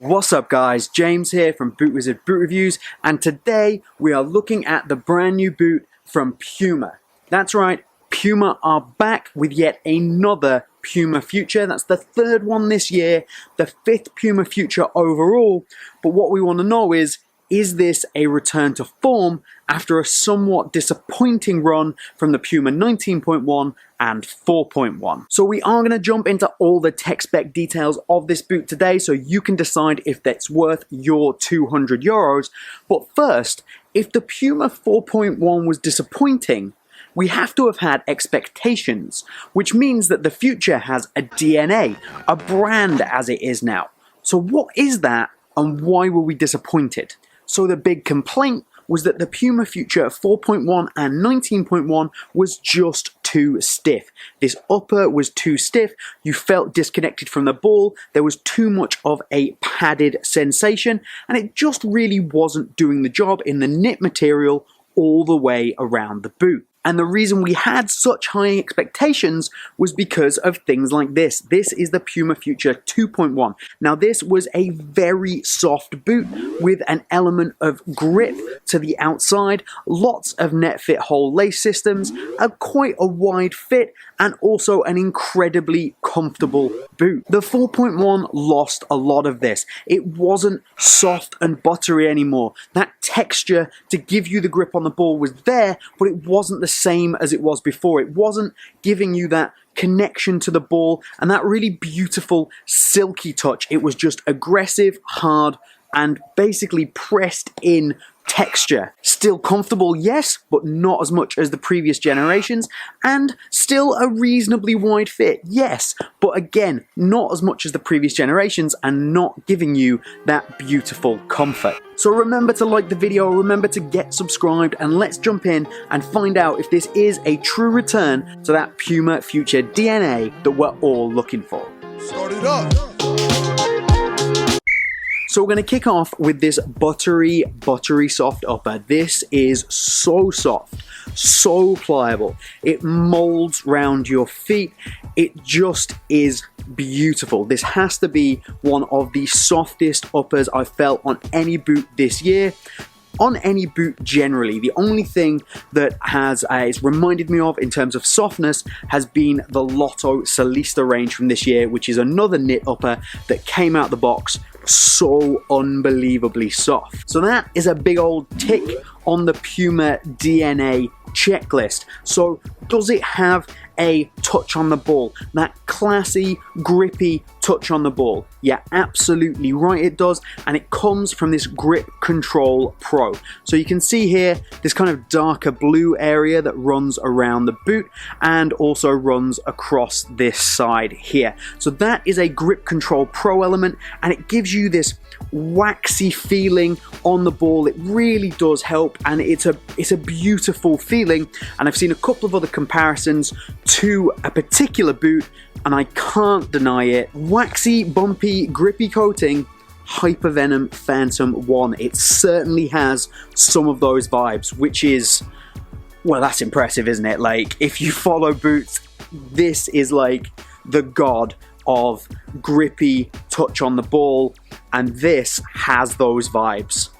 What's up guys, James here from BootWizard Boot Reviews, and today we are looking at the brand new boot from Puma. That's right, Puma are back with yet another Puma Future. That's the third one this year, the fifth Puma Future overall, but what we want to know is this a return to form after a somewhat disappointing run from the Puma 19.1 and 4.1? So we are going to jump into all the tech spec details of this boot today so you can decide if that's worth your €200. But first, if the Puma 4.1 was disappointing, we have to have had expectations, which means that the Future has a DNA, a brand as it is now. So what is that and why were we disappointed? So the big complaint was that the Puma Future 4.1 and 19.1 was just too stiff. This upper was too stiff, you felt disconnected from the ball, there was too much of a padded sensation, and it just really wasn't doing the job in the knit material all the way around the boot. And the reason we had such high expectations was because of things like this. This is the Puma Future 2.1. Now this was a very soft boot with an element of grip to the outside, lots of Netfit whole lace systems, quite a wide fit, and also an incredibly comfortable boot. The 4.1 lost a lot of this. It wasn't soft and buttery anymore. That texture to give you the grip on the ball was there, but it wasn't the same as it was before. It wasn't giving you that connection to the ball and that really beautiful silky touch. It was just aggressive, hard, and basically pressed in texture. Still comfortable, yes, but not as much as the previous generations, and still a reasonably wide fit, yes, but again, not as much as the previous generations and not giving you that beautiful comfort. So remember to like the video, remember to get subscribed, and let's jump in and find out if this is a true return to that Puma Future DNA that we're all looking for. Start it up. So we're going to kick off with this buttery soft upper. This is so soft, so pliable. It molds round your feet. It just is beautiful. This has to be one of the softest uppers I've felt on any boot this year. On any boot generally. The only thing that it's reminded me of in terms of softness has been the Lotto Solista range from this year, which is another knit upper that came out the box so unbelievably soft. So that is a big old tick on the Puma DNA checklist. So does it have a touch on the ball? That classy, grippy touch on the ball? Yeah, absolutely right it does, and it comes from this Grip Control Pro. So you can see here this kind of darker blue area that runs around the boot and also runs across this side here. So that is a Grip Control Pro element, and it gives you this waxy feeling on the ball. It really does help, and it's a beautiful feeling. And I've seen a couple of other comparisons to a particular boot, and I can't deny it. Waxy, bumpy, grippy coating, Hypervenom Phantom 1. It certainly has some of those vibes, which is, well, that's impressive, isn't it? Like, if you follow boots, this is like the god of grippy touch on the ball, and this has those vibes.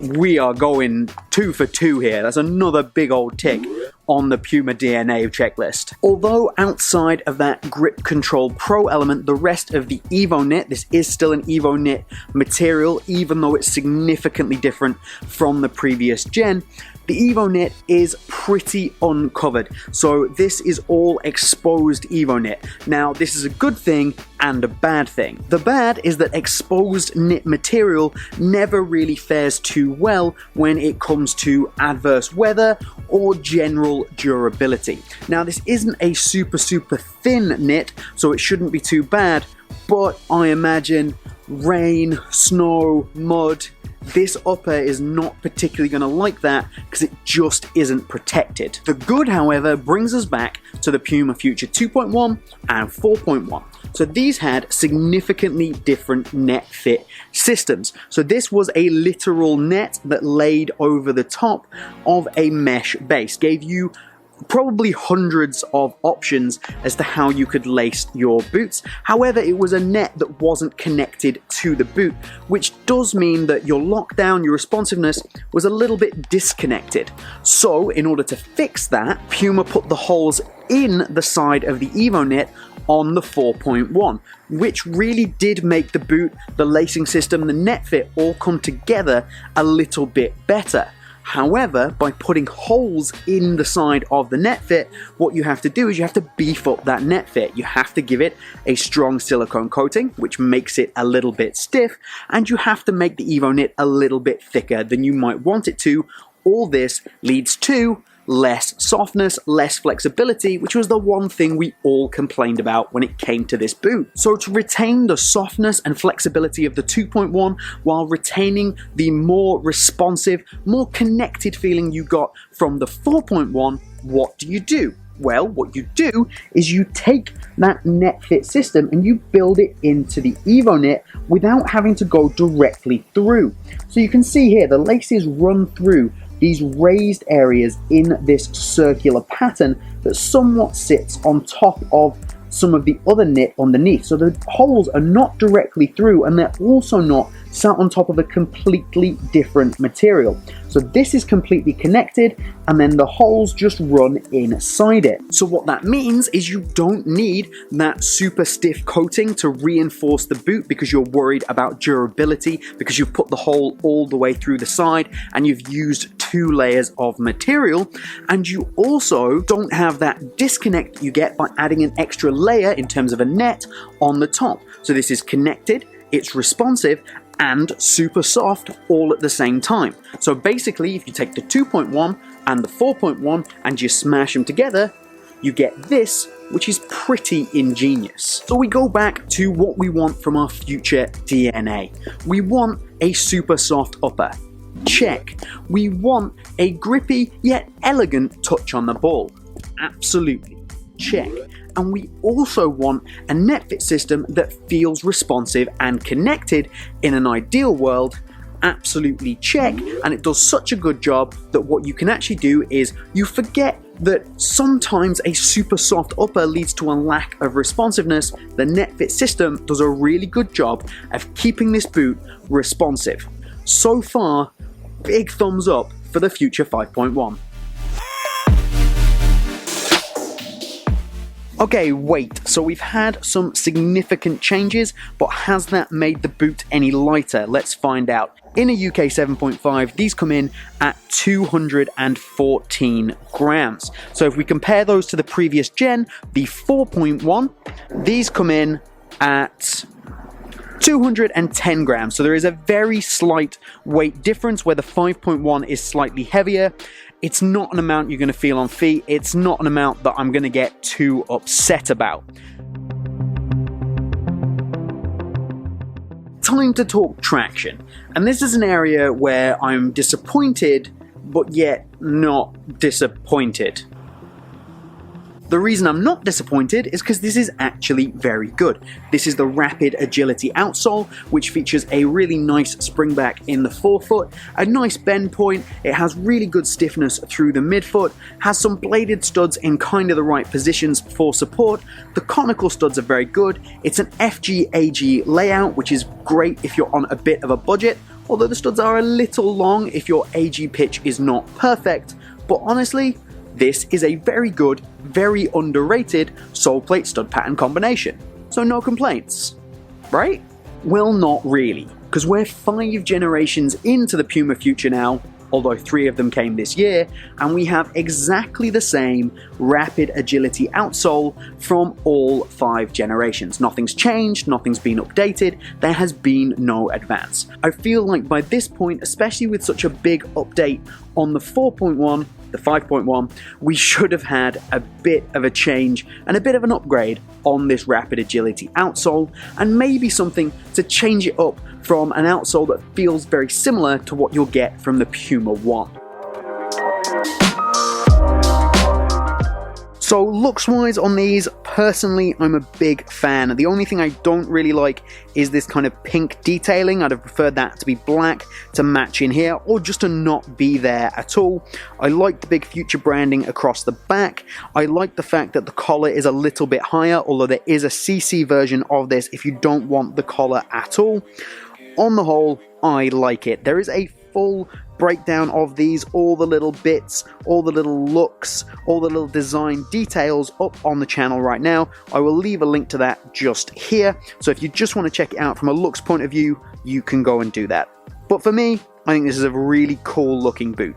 We are going 2 for 2 here. That's another big old tick on the Puma DNA checklist. Although outside of that Grip Control Pro element, the rest of the Evo Knit, this is still an Evo Knit material, even though it's significantly different from the previous gen. The Evo Knit is pretty uncovered, so this is all exposed Evo Knit. Now, this is a good thing and a bad thing. The bad is that exposed knit material never really fares too well when it comes to adverse weather or general durability. Now, this isn't a super thin knit, so it shouldn't be too bad, but I imagine rain, snow, mud, this upper is not particularly going to like that because it just isn't protected. The good, however, brings us back to the Puma Future 2.1 and 4.1. So these had significantly different net fit systems. So this was a literal net that laid over the top of a mesh base, gave you probably hundreds of options as to how you could lace your boots. However, it was a net that wasn't connected to the boot, which does mean that your lockdown, your responsiveness was a little bit disconnected. So in order to fix that, Puma put the holes in the side of the Evo knit on the 4.1, which really did make the boot, the lacing system, the Netfit all come together a little bit better. However, by putting holes in the side of the Netfit, what you have to do is you have to beef up that Netfit. You have to give it a strong silicone coating, which makes it a little bit stiff, and you have to make the Evo knit a little bit thicker than you might want it to. All this leads to less softness, less flexibility, which was the one thing we all complained about when it came to this boot. So to retain the softness and flexibility of the 2.1 while retaining the more responsive, more connected feeling you got from the 4.1, what do? Well, what you do is you take that Netfit system and you build it into the Evo knit without having to go directly through. So you can see here the laces run through these raised areas in this circular pattern that somewhat sits on top of some of the other knit underneath. So the holes are not directly through, and they're also not sat on top of a completely different material. So this is completely connected, and then the holes just run inside it. So what that means is you don't need that super stiff coating to reinforce the boot because you're worried about durability, because you've put the hole all the way through the side and you've used 2 layers of material, and you also don't have that disconnect you get by adding an extra layer in terms of a net on the top. So this is connected, it's responsive, and super soft all at the same time. So basically, if you take the 2.1 and the 4.1 and you smash them together, you get this, which is pretty ingenious. So we go back to what we want from our future DNA. We want a super soft upper. Check. We want a grippy yet elegant touch on the ball. Absolutely. Check. And we also want a Netfit system that feels responsive and connected in an ideal world. Absolutely check. And it does such a good job that what you can actually do is you forget that sometimes a super soft upper leads to a lack of responsiveness. The Netfit system does a really good job of keeping this boot responsive. So far, big thumbs up for the Future 5.1. Okay, wait, so we've had some significant changes, but has that made the boot any lighter? Let's find out. In a UK 7.5, these come in at 214 grams. So if we compare those to the previous gen, the 4.1, these come in at 210 grams. So there is a very slight weight difference where the 5.1 is slightly heavier. It's not an amount you're going to feel on feet. It's not an amount that I'm going to get too upset about. Time to talk traction. And this is an area where I'm disappointed, but yet not disappointed. The reason I'm not disappointed is because this is actually very good. This is the Rapid Agility outsole, which features a really nice springback in the forefoot, a nice bend point, it has really good stiffness through the midfoot, has some bladed studs in kind of the right positions for support, the conical studs are very good, it's an FG-AG layout, which is great if you're on a bit of a budget, although the studs are a little long if your AG pitch is not perfect, but honestly, this is a very good, very underrated sole plate stud pattern combination. So no complaints, right? Well, not really, because we're 5 generations into the Puma Future now, although 3 of them came this year, and we have exactly the same Rapid Agility outsole from all 5 generations. Nothing's changed, nothing's been updated, there has been no advance. I feel like by this point, especially with such a big update on the 4.1, the 5.1, we should have had a bit of a change and a bit of an upgrade on this Rapid Agility outsole, and maybe something to change it up from an outsole that feels very similar to what you'll get from the Puma 1. So looks wise on these, Personally, I'm a big fan. The only thing I don't really like is this kind of pink detailing. I'd have preferred that to be black to match in here, or just to not be there at all. I like the big Future branding across the back. I like the fact that the collar is a little bit higher, although there is a CC version of this if you don't want the collar at all. On the whole, I like it. There is a full breakdown of these, all the little bits, all the little looks, all the little design details up on the channel right now. I will leave a link to that just here, so if you just want to check it out from a looks point of view, you can go and do that. But for me, I think this is a really cool looking boot.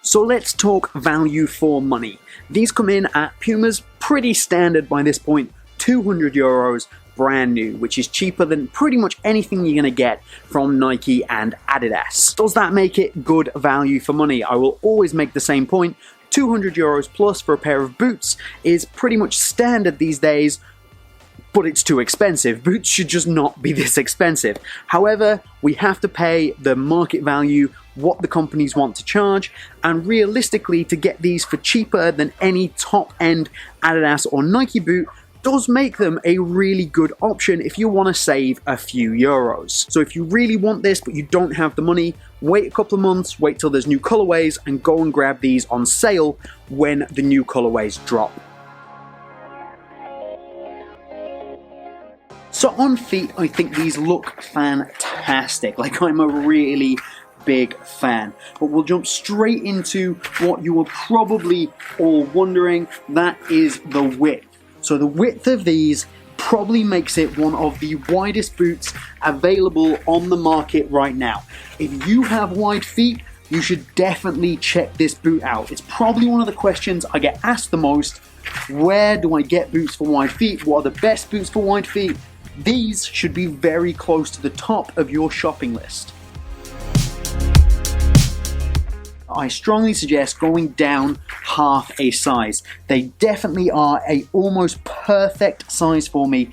So let's talk value for money. These come in at Puma's pretty standard by this point, €200 brand new, which is cheaper than pretty much anything you're going to get from Nike and Adidas. Does that make it good value for money? I will always make the same point. €200 plus for a pair of boots is pretty much standard these days, but it's too expensive. Boots should just not be this expensive. However, we have to pay the market value, what the companies want to charge, and realistically, to get these for cheaper than any top-end Adidas or Nike boot does make them a really good option if you want to save a few euros. So if you really want this but you don't have the money, wait a couple of months, wait till there's new colorways, and go and grab these on sale when the new colorways drop. So on feet, I think these look fantastic. Like, I'm a really big fan. But we'll jump straight into what you were probably all wondering. That is the width. So the width of these probably makes it one of the widest boots available on the market right now. If you have wide feet, you should definitely check this boot out. It's probably one of the questions I get asked the most. Where do I get boots for wide feet? What are the best boots for wide feet? These should be very close to the top of your shopping list. I strongly suggest going down half a size. They definitely are a almost perfect size for me,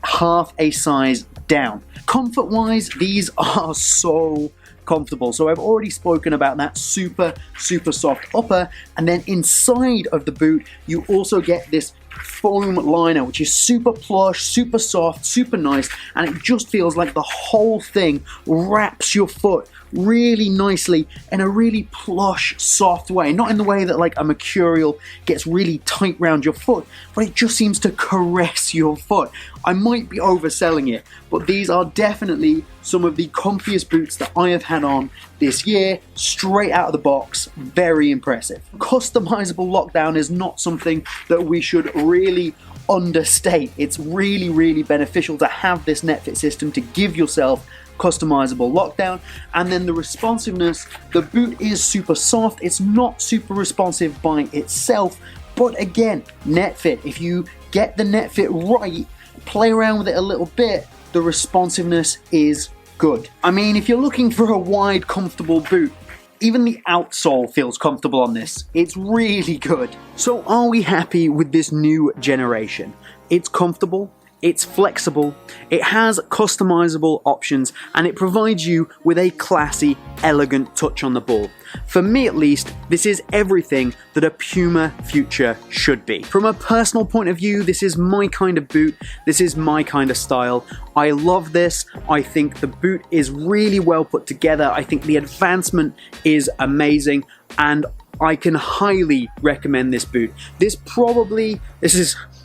half a size down. Comfort wise, these are so comfortable. So I've already spoken about that super soft upper, and then inside of the boot you also get this foam liner, which is super plush, super soft, super nice, and it just feels like the whole thing wraps your foot really nicely in a really plush, soft way. Not in the way that like a mercurial gets really tight around your foot, but it just seems to caress your foot. I might be overselling it, but these are definitely some of the comfiest boots that I have had on this year, straight out of the box. Very impressive. Customizable lockdown is not something that we should really understate. It's really beneficial to have this Netfit system to give yourself customizable lockdown. And then the responsiveness, the boot is super soft. It's not super responsive by itself, but again, Netfit, if you get the Netfit right, play around with it a little bit, the responsiveness is good. I mean, if you're looking for a wide, comfortable boot, even the outsole feels comfortable on this. It's really good. So are we happy with this new generation? It's comfortable, it's flexible, it has customizable options, and it provides you with a classy, elegant touch on the ball. For me at least, this is everything that a Puma Future should be. From a personal point of view, this is my kind of boot, this is my kind of style. I love this. I think the boot is really well put together. I think the advancement is amazing, and I can highly recommend this boot.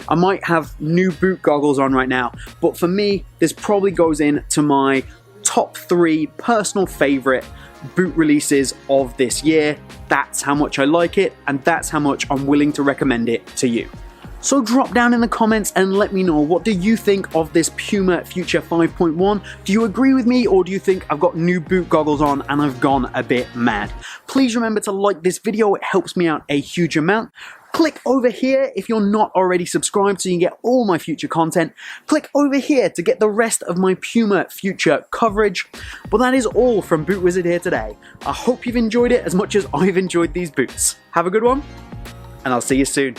I might have new boot goggles on right now, but for me, this probably goes into my top 3 personal favorite boot releases of this year. That's how much I like it, and that's how much I'm willing to recommend it to you. So drop down in the comments and let me know, what do you think of this Puma Future 5.1? Do you agree with me, or do you think I've got new boot goggles on and I've gone a bit mad? Please remember to like this video, it helps me out a huge amount. Click over here if you're not already subscribed so you can get all my future content. Click over here to get the rest of my Puma Future coverage. But that is all from BootWizard here today. I hope you've enjoyed it as much as I've enjoyed these boots. Have a good one, and I'll see you soon.